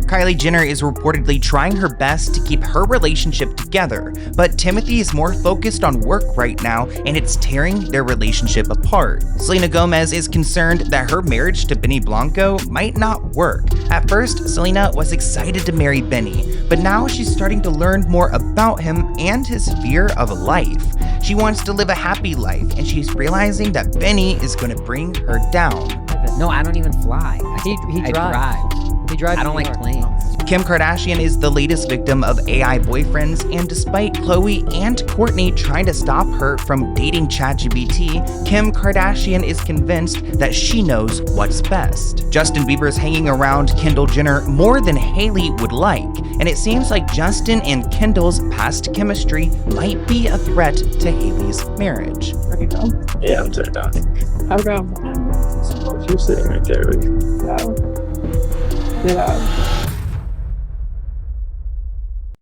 Kylie Jenner is reportedly trying her best to keep her relationship together, but Timothée is more focused on work right now, and it's tearing their relationship apart. Selena Gomez is concerned that her marriage to Benny Blanco might not work. At first, Selena was excited to marry Benny, but now she's starting to learn more about him and his fear of life. She wants to live a happy life, and she's realizing that Benny is going to bring her down. No, I don't even fly. He I drives. drive. He drives I don't New like York. planes. Kim Kardashian is the latest victim of AI boyfriends, and despite Khloe and Kourtney trying to stop her from dating ChatGPT, Kim Kardashian is convinced that she knows what's best. Justin Bieber's hanging around Kendall Jenner more than Hailey would like, and it seems like Justin and Kendall's past chemistry might be a threat to Hailey's marriage. Are you done? Yeah, I'm turned on. How come? You're sitting right there. Yeah.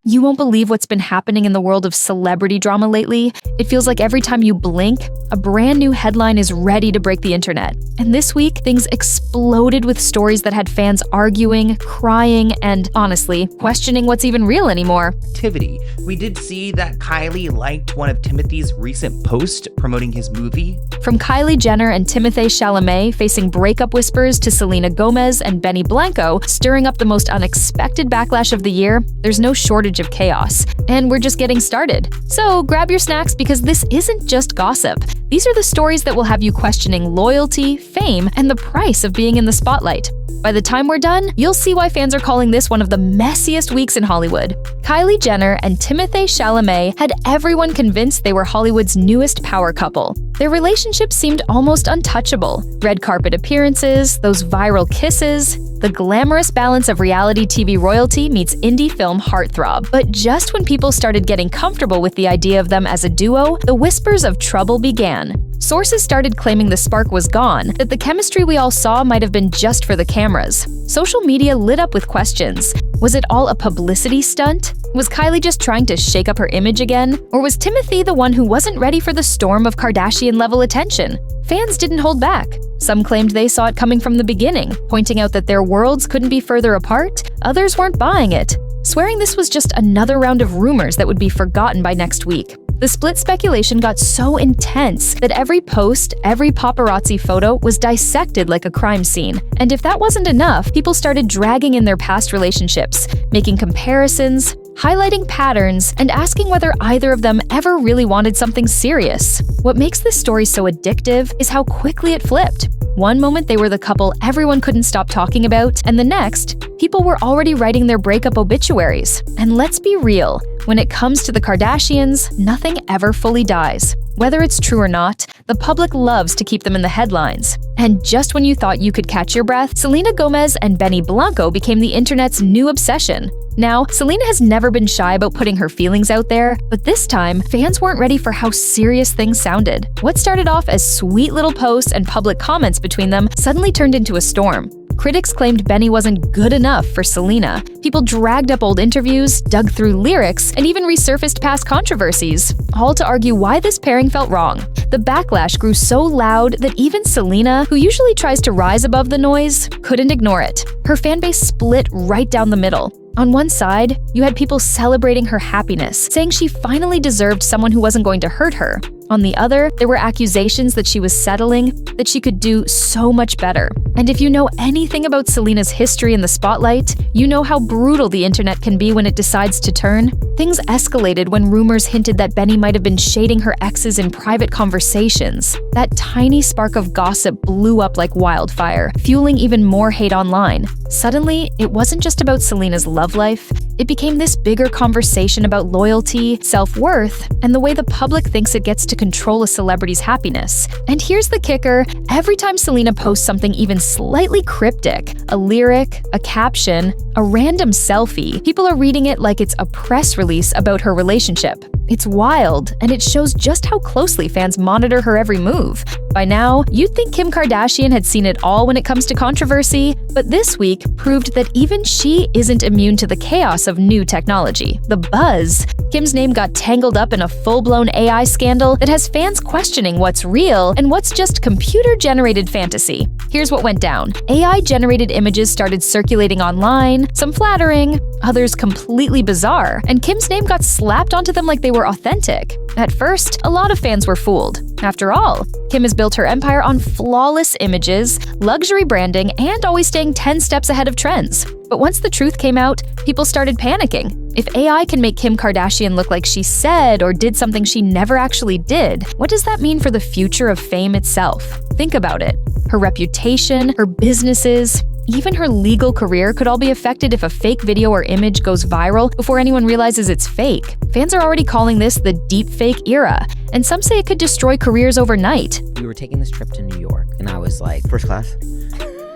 You won't believe what's been happening in the world of celebrity drama lately. It feels like every time you blink, a brand new headline is ready to break the internet. And this week, things exploded with stories that had fans arguing, crying, and honestly, questioning what's even real anymore. Activity. We did see that Kylie liked one of Timothée's recent posts promoting his movie. From Kylie Jenner and Timothée Chalamet facing breakup whispers to Selena Gomez and Benny Blanco stirring up the most unexpected backlash of the year, there's no shortage of chaos. And we're just getting started. So grab your snacks because this isn't just gossip. These are the stories that will have you questioning loyalty, fame, and the price of being in the spotlight. By the time we're done, you'll see why fans are calling this one of the messiest weeks in Hollywood. Kylie Jenner and Timothée Chalamet had everyone convinced they were Hollywood's newest power couple. Their relationship seemed almost untouchable. Red carpet appearances, those viral kisses, the glamorous balance of reality TV royalty meets indie film heartthrob. But just when people started getting comfortable with the idea of them as a duo, the whispers of trouble began. Sources started claiming the spark was gone, that the chemistry we all saw might have been just for the cameras. Social media lit up with questions. Was it all a publicity stunt? Was Kylie just trying to shake up her image again? Or was Timothée the one who wasn't ready for the storm of Kardashian-level attention? Fans didn't hold back. Some claimed they saw it coming from the beginning, pointing out that their worlds couldn't be further apart. Others weren't buying it, swearing this was just another round of rumors that would be forgotten by next week. The split speculation got so intense that every post, every paparazzi photo was dissected like a crime scene. And if that wasn't enough, people started dragging in their past relationships, making comparisons, highlighting patterns, and asking whether either of them ever really wanted something serious. What makes this story so addictive is how quickly it flipped. One moment they were the couple everyone couldn't stop talking about, and the next, people were already writing their breakup obituaries. And let's be real, when it comes to the Kardashians, nothing ever fully dies. Whether it's true or not, the public loves to keep them in the headlines. And just when you thought you could catch your breath, Selena Gomez and Benny Blanco became the internet's new obsession. Now, Selena has never been shy about putting her feelings out there, but this time, fans weren't ready for how serious things sounded. What started off as sweet little posts and public comments between them suddenly turned into a storm. Critics claimed Benny wasn't good enough for Selena. People dragged up old interviews, dug through lyrics, and even resurfaced past controversies, all to argue why this pairing felt wrong. The backlash grew so loud that even Selena, who usually tries to rise above the noise, couldn't ignore it. Her fanbase split right down the middle. On one side, you had people celebrating her happiness, saying she finally deserved someone who wasn't going to hurt her. On the other, there were accusations that she was settling, that she could do so much better. And if you know anything about Selena's history in the spotlight, you know how brutal the internet can be when it decides to turn. Things escalated when rumors hinted that Benny might have been shading her exes in private conversations. That tiny spark of gossip blew up like wildfire, fueling even more hate online. Suddenly, it wasn't just about Selena's love life. It became this bigger conversation about loyalty, self-worth, and the way the public thinks it gets to control a celebrity's happiness. And here's the kicker: every time Selena posts something even slightly cryptic, a lyric, a caption, a random selfie, people are reading it like it's a press release about her relationship. It's wild, and it shows just how closely fans monitor her every move. By now, you'd think Kim Kardashian had seen it all when it comes to controversy, but this week proved that even she isn't immune to the chaos promise of new technology, the buzz. Kim's name got tangled up in a full-blown AI scandal that has fans questioning what's real and what's just computer-generated fantasy. Here's what went down. AI-generated images started circulating online, some flattering, others completely bizarre, and Kim's name got slapped onto them like they were authentic. At first, a lot of fans were fooled. After all, Kim has built her empire on flawless images, luxury branding, and always staying 10 steps ahead of trends. But once the truth came out, people started panicking. If AI can make Kim Kardashian look like she said or did something she never actually did, what does that mean for the future of fame itself? Think about it. Her reputation, her businesses, even her legal career could all be affected if a fake video or image goes viral before anyone realizes it's fake. Fans are already calling this the deepfake era, and some say it could destroy careers overnight. We were taking this trip to New York, and I was like, First class?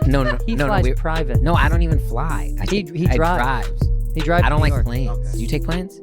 no, He flies private. No, I don't even fly. He I drives. He drives. I don't to like New York. planes. Do you take planes?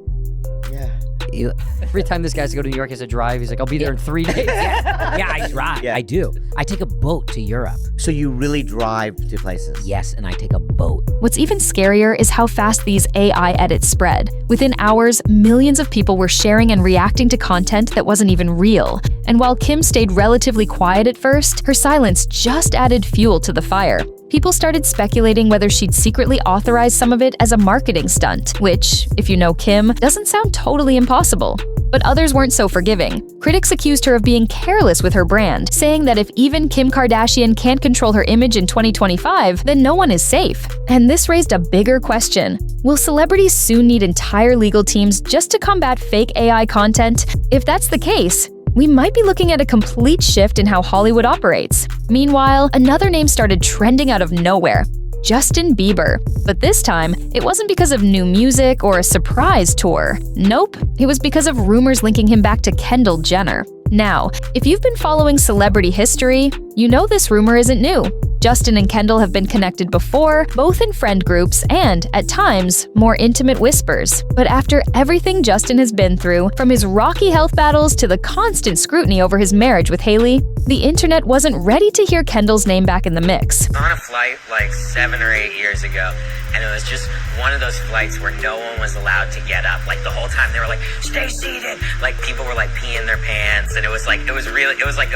Yeah. You, Every time this guy has to go to New York, he has to drive. He's like, I'll be there in 3 days. yeah, I drive. Yeah. I do. I take a boat to Europe. So you really drive to places? Yes, and I take a boat. What's even scarier is how fast these AI edits spread. Within hours, millions of people were sharing and reacting to content that wasn't even real. And while Kim stayed relatively quiet at first, her silence just added fuel to the fire. People started speculating whether she'd secretly authorized some of it as a marketing stunt, which, if you know Kim, doesn't sound totally impossible. But others weren't so forgiving. Critics accused her of being careless with her brand, saying that if even Kim Kardashian can't control her image in 2025, then no one is safe. And this raised a bigger question. Will celebrities soon need entire legal teams just to combat fake AI content? If that's the case, we might be looking at a complete shift in how Hollywood operates. Meanwhile, another name started trending out of nowhere. Justin Bieber. But this time, it wasn't because of new music or a surprise tour. Nope, it was because of rumors linking him back to Kendall Jenner. Now, if you've been following celebrity history, you know this rumor isn't new. Justin and Kendall have been connected before, both in friend groups and, at times, more intimate whispers. But after everything Justin has been through, from his rocky health battles to the constant scrutiny over his marriage with Kylie, the internet wasn't ready to hear Kendall's name back in the mix. On a flight like 7 or 8 years ago, and it was just one of those flights where no one was allowed to get up. Like the whole time they were like, stay seated. Like people were like peeing their pants, and it was like a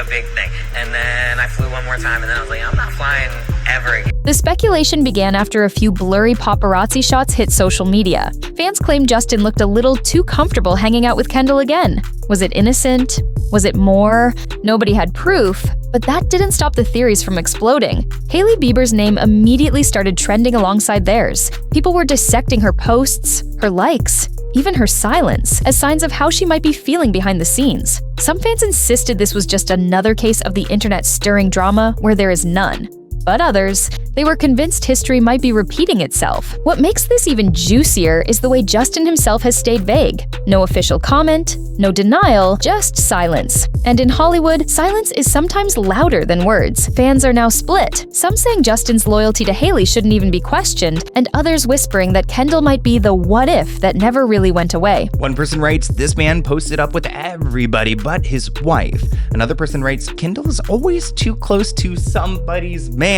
big thing. And then I flew one more time, and then I was like, I'm not flying ever again. The speculation began after a few blurry paparazzi shots hit social media. Fans claimed Justin looked a little too comfortable hanging out with Kendall again. Was it innocent? Was it more? Nobody had proof, but that didn't stop the theories from exploding. Hailey Bieber's name immediately started trending alongside theirs. People were dissecting her posts, her likes, even her silence, as signs of how she might be feeling behind the scenes. Some fans insisted this was just another case of the internet stirring drama where there is none. But others, they were convinced history might be repeating itself. What makes this even juicier is the way Justin himself has stayed vague. No official comment, no denial, just silence. And in Hollywood, silence is sometimes louder than words. Fans are now split, some saying Justin's loyalty to Hailey shouldn't even be questioned, and others whispering that Kendall might be the what if that never really went away. One person writes, this man posted up with everybody but his wife. Another person writes, Kendall is always too close to somebody's man.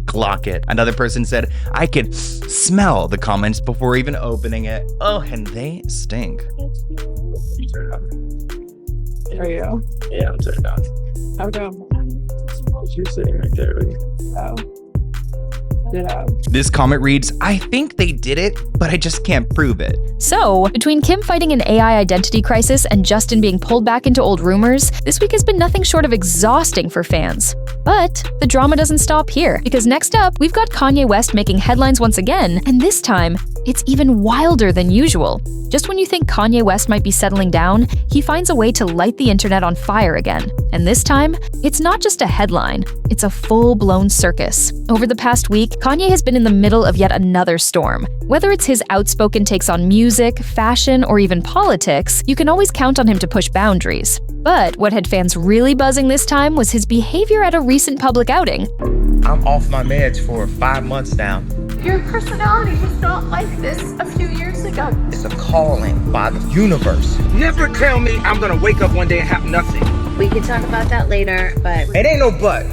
Clock it. Another person said, I could smell the comments before even opening it. Oh, and they stink. You turn it on. Are you? Yeah, I'm turned on. How come? You're sitting right there with me. Oh. Ditto. This comment reads, I think they did it, but I just can't prove it. So, between Kim fighting an AI identity crisis and Justin being pulled back into old rumors, this week has been nothing short of exhausting for fans. But the drama doesn't stop here, because next up, we've got Kanye West making headlines once again, and this time, it's even wilder than usual. Just when you think Kanye West might be settling down, he finds a way to light the internet on fire again. And this time, it's not just a headline, it's a full-blown circus. Over the past week, Kanye has been in the middle of yet another storm. Whether it's his outspoken takes on music, fashion, or even politics, you can always count on him to push boundaries. But what had fans really buzzing this time was his behavior at a recent public outing. I'm off my meds for 5 months now. Your personality was not like this a few years ago. It's a calling by the universe. Never tell me I'm gonna wake up one day and have nothing. We can talk about that later, but It ain't no but.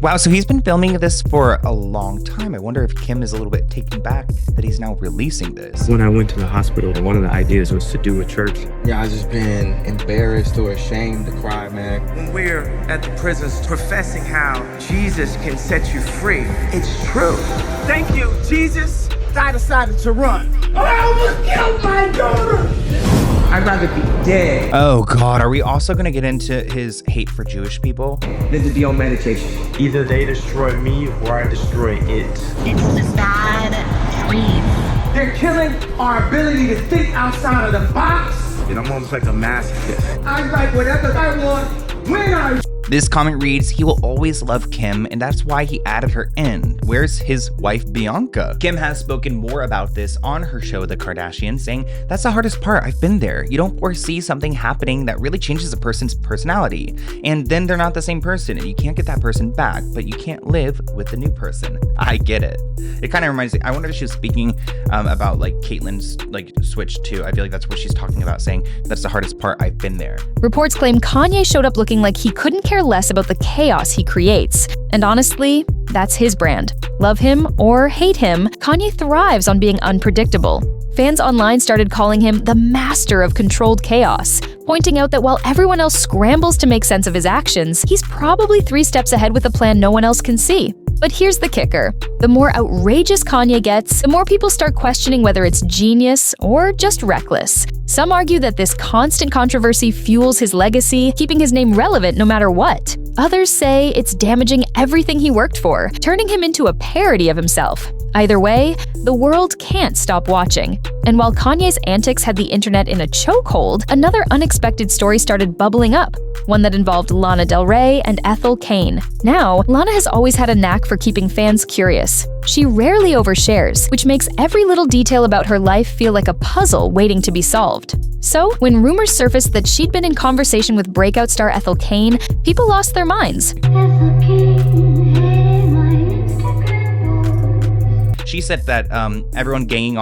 Wow, so he's been filming this for a long time. I wonder if Kim is a little bit taken back that he's now releasing this. When I went to the hospital, one of the ideas was to do a church. Yeah, I just been embarrassed or ashamed to cry, man. When we're at the prisons professing how Jesus can set you free, it's true. Thank you, Jesus. I decided to run. I almost killed my daughter. I'd rather be dead Oh God, are we also gonna get into his hate for Jewish people? than to be on medication. Either they destroy me or I destroy it. It's just bad dreams. They're killing our ability to think outside of the box. And I'm almost like a masochist. I write whatever I want, when I This comment reads, he will always love Kim, and that's why he added her in. Where's his wife, Bianca? Kim has spoken more about this on her show, The Kardashians, saying, that's the hardest part, I've been there. You don't foresee something happening that really changes a person's personality, and then they're not the same person, and you can't get that person back, but you can't live with the new person. I get it. It kind of reminds me, I wonder if she was speaking about like Caitlyn's like switch too. I feel like that's what she's talking about, saying, that's the hardest part, I've been there. Reports claim Kanye showed up looking like he couldn't care less about the chaos he creates. And honestly, that's his brand. Love him or hate him, Kanye thrives on being unpredictable. Fans online started calling him the master of controlled chaos, pointing out that while everyone else scrambles to make sense of his actions, he's probably 3 steps ahead with a plan no one else can see. But here's the kicker. The more outrageous Kanye gets, the more people start questioning whether it's genius or just reckless. Some argue that this constant controversy fuels his legacy, keeping his name relevant no matter what. Others say it's damaging everything he worked for, turning him into a parody of himself. Either way, the world can't stop watching. And while Kanye's antics had the internet in a chokehold, another unexpected story started bubbling up, one that involved Lana Del Rey and Ethel Cain. Now, Lana has always had a knack for keeping fans curious. She rarely overshares, which makes every little detail about her life feel like a puzzle waiting to be solved. So, when rumors surfaced that she'd been in conversation with breakout star Ethel Cain, people lost their minds. She said that everyone ganging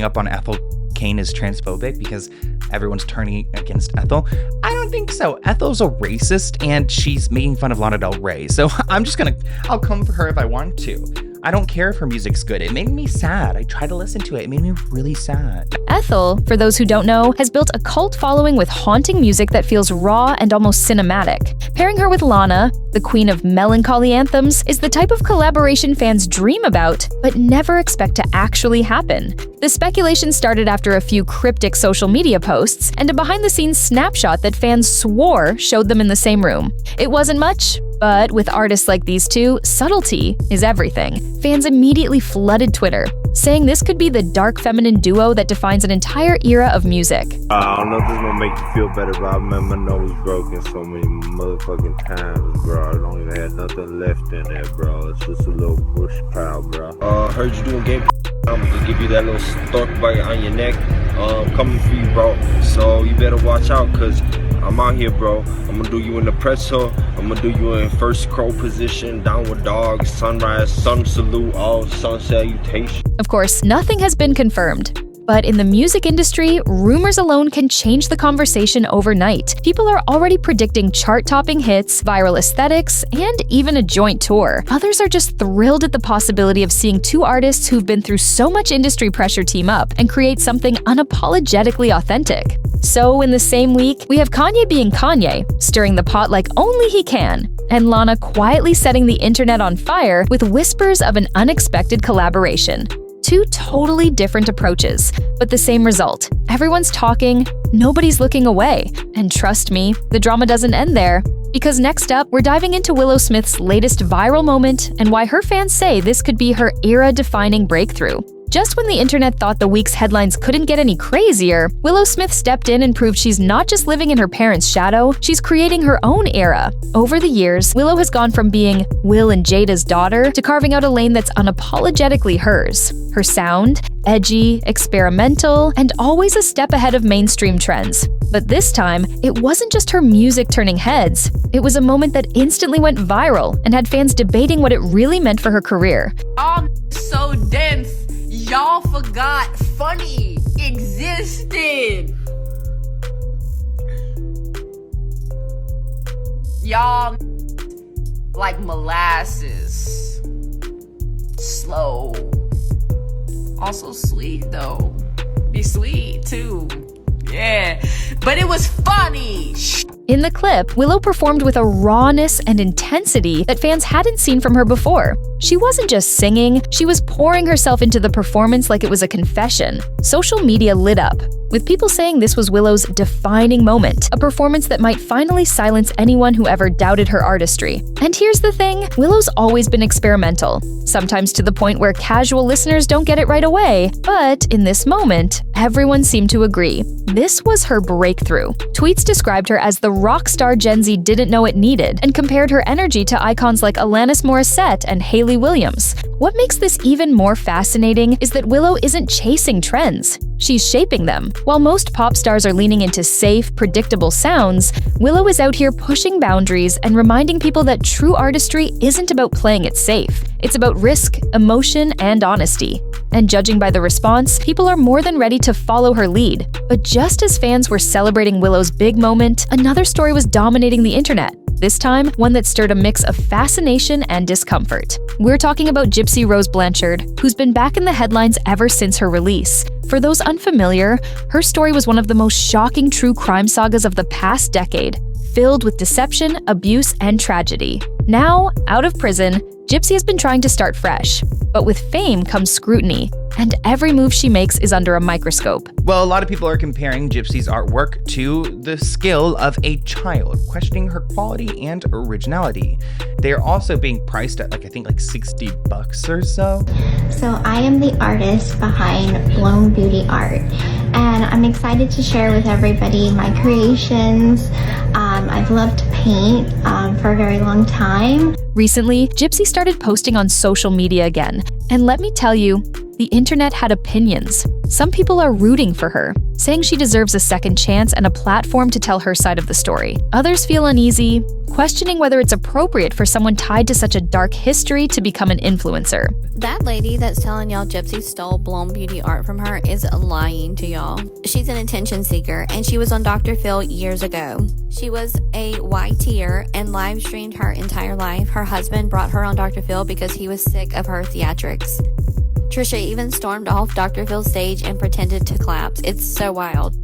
up on Ethel Cain is transphobic because everyone's turning against Ethel. I don't think so. Ethel's a racist and she's making fun of Lana Del Rey. So I'll come for her if I want to. I don't care if her music's good. It made me sad. I tried to listen to it. It made me really sad. Ethel, for those who don't know, has built a cult following with haunting music that feels raw and almost cinematic. Pairing her with Lana, the queen of melancholy anthems, is the type of collaboration fans dream about, but never expect to actually happen. The speculation started after a few cryptic social media posts and a behind-the-scenes snapshot that fans swore showed them in the same room. It wasn't much, but with artists like these two, subtlety is everything. Fans immediately flooded Twitter, saying this could be the dark feminine duo that defines an entire era of music. I don't know if this is gonna make you feel better, but I remember my nose broken so many motherfucking times, bro. I don't even have nothing left in there, bro. It's just a little bush pile, bro. Heard you doing game. I'm gonna give you that little stork bite on your neck. Coming for you, bro. So you better watch out, cause I'm out here, bro. I'm gonna do you in the presser. I'm gonna do you in first crow position, downward dog, sunrise, sun salute, all sun salutation. Of course, nothing has been confirmed. But in the music industry, rumors alone can change the conversation overnight. People are already predicting chart-topping hits, viral aesthetics, and even a joint tour. Others are just thrilled at the possibility of seeing two artists who've been through so much industry pressure team up and create something unapologetically authentic. So in the same week, we have Kanye being Kanye, stirring the pot like only he can, and Lana quietly setting the internet on fire with whispers of an unexpected collaboration. Two totally different approaches, but the same result. Everyone's talking, nobody's looking away. And trust me, the drama doesn't end there. Because next up, we're diving into Willow Smith's latest viral moment and why her fans say this could be her era-defining breakthrough. Just when the internet thought the week's headlines couldn't get any crazier, Willow Smith stepped in and proved she's not just living in her parents' shadow, she's creating her own era. Over the years, Willow has gone from being Will and Jada's daughter to carving out a lane that's unapologetically hers. Her sound, edgy, experimental, and always a step ahead of mainstream trends. But this time, it wasn't just her music turning heads. It was a moment that instantly went viral and had fans debating what it really meant for her career. So dense. Y'all forgot funny existed. Y'all like molasses. Slow. Also sweet though. Be sweet too. Yeah. But it was funny. In the clip, Willow performed with a rawness and intensity that fans hadn't seen from her before. She wasn't just singing, she was pouring herself into the performance like it was a confession. Social media lit up, with people saying this was Willow's defining moment, a performance that might finally silence anyone who ever doubted her artistry. And here's the thing, Willow's always been experimental, sometimes to the point where casual listeners don't get it right away. But in this moment, everyone seemed to agree. This was her breakthrough. Tweets described her as the rock star Gen Z didn't know it needed, and compared her energy to icons like Alanis Morissette and Hayley Williams. What makes this even more fascinating is that Willow isn't chasing trends. She's shaping them. While most pop stars are leaning into safe, predictable sounds, Willow is out here pushing boundaries and reminding people that true artistry isn't about playing it safe. It's about risk, emotion, and honesty. And judging by the response, people are more than ready to follow her lead. But just as fans were celebrating Willow's big moment, another story was dominating the internet. This time, one that stirred a mix of fascination and discomfort. We're talking about Gypsy Rose Blanchard, who's been back in the headlines ever since her release. For those unfamiliar, her story was one of the most shocking true crime sagas of the past decade, filled with deception, abuse, and tragedy. Now, out of prison, Gypsy has been trying to start fresh. But with fame comes scrutiny, and every move she makes is under a microscope. Well, a lot of people are comparing Gypsy's artwork to the skill of a child, questioning her quality and originality. They are also being priced at I think $60 or so. So I am the artist behind Blown Beauty Art, and I'm excited to share with everybody my creations. I've loved to paint for a very long time. Recently, Gypsy started posting on social media again, and let me tell you, the internet had opinions. Some people are rooting for her, saying she deserves a second chance and a platform to tell her side of the story. Others feel uneasy, questioning whether it's appropriate for someone tied to such a dark history to become an influencer. That lady that's telling y'all Gypsy stole Blown Beauty Art from her is lying to y'all. She's an attention seeker, and she was on Dr. Phil years ago. She was a YTer and live streamed her entire life. Her husband brought her on Dr. Phil because he was sick of her theatrics. Trisha even stormed off Dr. Phil's stage and pretended to collapse. It's so wild.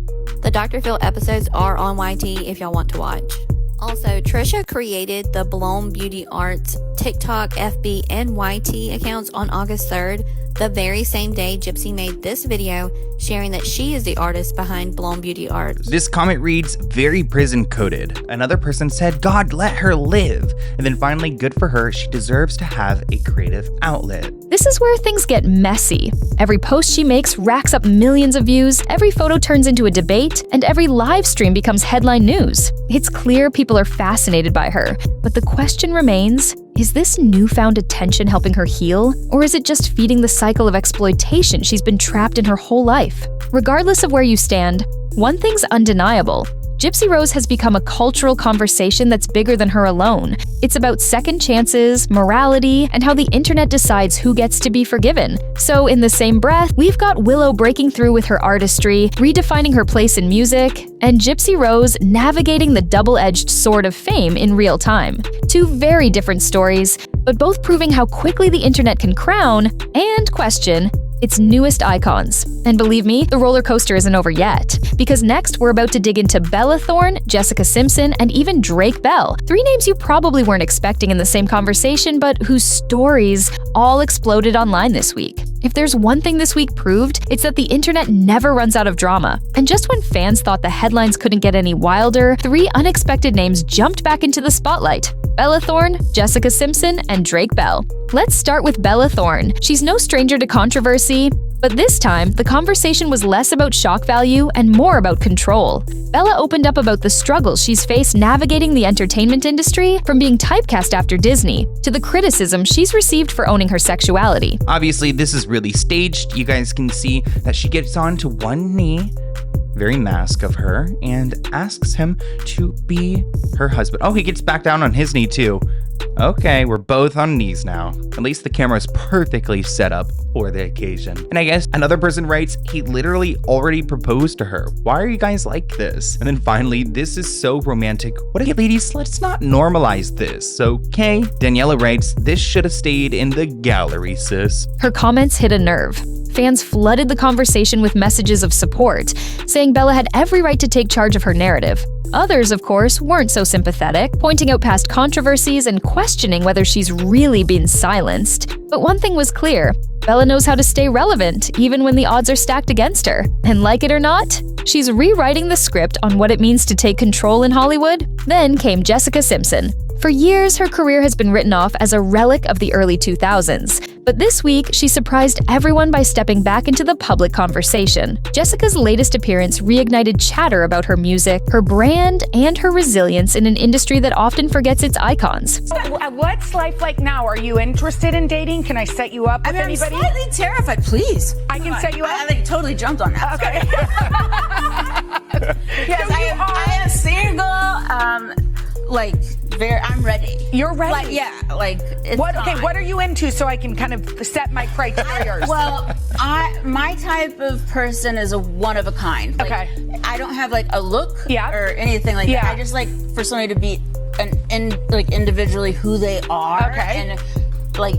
The Dr. Phil episodes are on YT if y'all want to watch. Also, Trisha created the Blown Beauty Arts TikTok, FB, and YT accounts on August 3rd, the very same day Gypsy made this video sharing that she is the artist behind Blown Beauty Arts. This comment reads, very prison coded. Another person said, God, let her live. And then finally, good for her, she deserves to have a creative outlet. This is where things get messy. Every post she makes racks up millions of views, every photo turns into a debate, and every live stream becomes headline news. It's clear people are fascinated by her, but the question remains, is this newfound attention helping her heal, or is it just feeding the cycle of exploitation she's been trapped in her whole life? Regardless of where you stand, one thing's undeniable. Gypsy Rose has become a cultural conversation that's bigger than her alone. It's about second chances, morality, and how the internet decides who gets to be forgiven. So in the same breath, we've got Willow breaking through with her artistry, redefining her place in music, and Gypsy Rose navigating the double-edged sword of fame in real time. Two very different stories, but both proving how quickly the internet can crown and question its newest icons. And believe me, the roller coaster isn't over yet. Because next, we're about to dig into Bella Thorne, Jessica Simpson, and even Drake Bell. Three names you probably weren't expecting in the same conversation, but whose stories all exploded online this week. If there's one thing this week proved, it's that the internet never runs out of drama. And just when fans thought the headlines couldn't get any wilder, three unexpected names jumped back into the spotlight: Bella Thorne, Jessica Simpson, and Drake Bell. Let's start with Bella Thorne. She's no stranger to controversy, but this time, the conversation was less about shock value and more about control. Bella opened up about the struggles she's faced navigating the entertainment industry, from being typecast after Disney, to the criticism she's received for owning her sexuality. Obviously, this is really staged. You guys can see that she gets onto one knee, very mask of her, and asks him to be her husband. Oh, he gets back down on his knee too. Okay, we're both on knees now. At least the camera's perfectly set up for the occasion. And I guess another person writes, he literally already proposed to her. Why are you guys like this? And then finally, this is so romantic. What okay, ladies, let's not normalize this, okay? Daniela writes, this should have stayed in the gallery, sis. Her comments hit a nerve. Fans flooded the conversation with messages of support, saying Bella had every right to take charge of her narrative. Others, of course, weren't so sympathetic, pointing out past controversies and questioning whether she's really been silenced. But one thing was clear, Bella knows how to stay relevant, even when the odds are stacked against her. And like it or not, she's rewriting the script on what it means to take control in Hollywood. Then came Jessica Simpson. For years, her career has been written off as a relic of the early 2000s. But this week, she surprised everyone by stepping back into the public conversation. Jessica's latest appearance reignited chatter about her music, her brand, and her resilience in an industry that often forgets its icons. What's life like now? Are you interested in dating? Can I set you up with anybody? I'm slightly terrified. Please. I can set you up? I totally jumped on that. Okay. Yes, So I am single. I'm ready. You're ready? It's Okay, what are you into so I can kind of set my criteria? Well, my type of person is a one of a kind. Okay. I don't have a look or anything like that. I just like for somebody to be individually who they are and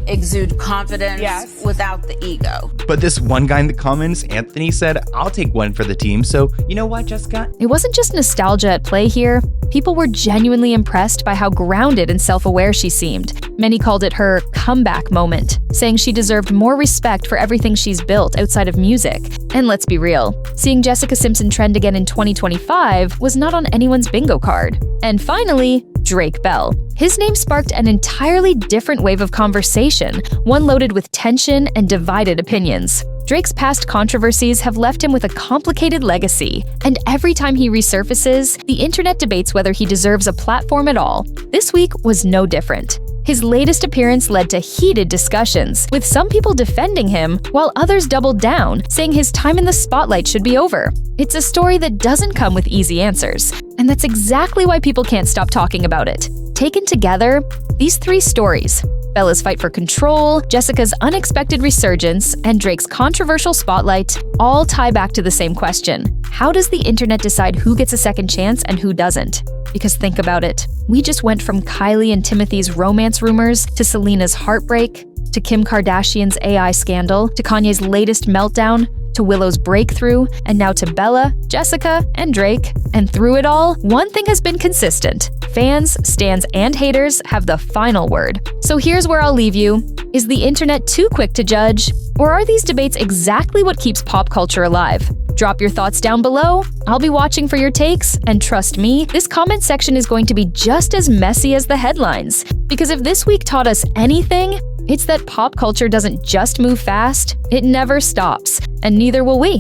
exude confidence without the ego. But this one guy in the comments, Anthony, said, I'll take one for the team. So you know what, Jessica? It wasn't just nostalgia at play here. People were genuinely impressed by how grounded and self-aware she seemed. Many called it her comeback moment, saying she deserved more respect for everything she's built outside of music. And let's be real, seeing Jessica Simpson trend again in 2025 was not on anyone's bingo card. And finally, Drake Bell. His name sparked an entirely different wave of conversation, one loaded with tension and divided opinions. Drake's past controversies have left him with a complicated legacy, and every time he resurfaces, the internet debates whether he deserves a platform at all. This week was no different. His latest appearance led to heated discussions, with some people defending him, while others doubled down, saying his time in the spotlight should be over. It's a story that doesn't come with easy answers, and that's exactly why people can't stop talking about it. Taken together, these three stories, Bella's fight for control, Jessica's unexpected resurgence, and Drake's controversial spotlight, all tie back to the same question. How does the internet decide who gets a second chance and who doesn't? Because think about it. We just went from Kylie and Timothée's romance rumors to Selena's heartbreak, to Kim Kardashian's AI scandal, to Kanye's latest meltdown, to Willow's breakthrough, and now to Bella, Jessica, and Drake. And through it all, one thing has been consistent. Fans, stans, and haters have the final word. So here's where I'll leave you. Is the internet too quick to judge? Or are these debates exactly what keeps pop culture alive? Drop your thoughts down below. I'll be watching for your takes, and trust me, this comment section is going to be just as messy as the headlines. Because if this week taught us anything, it's that pop culture doesn't just move fast, it never stops, and neither will we.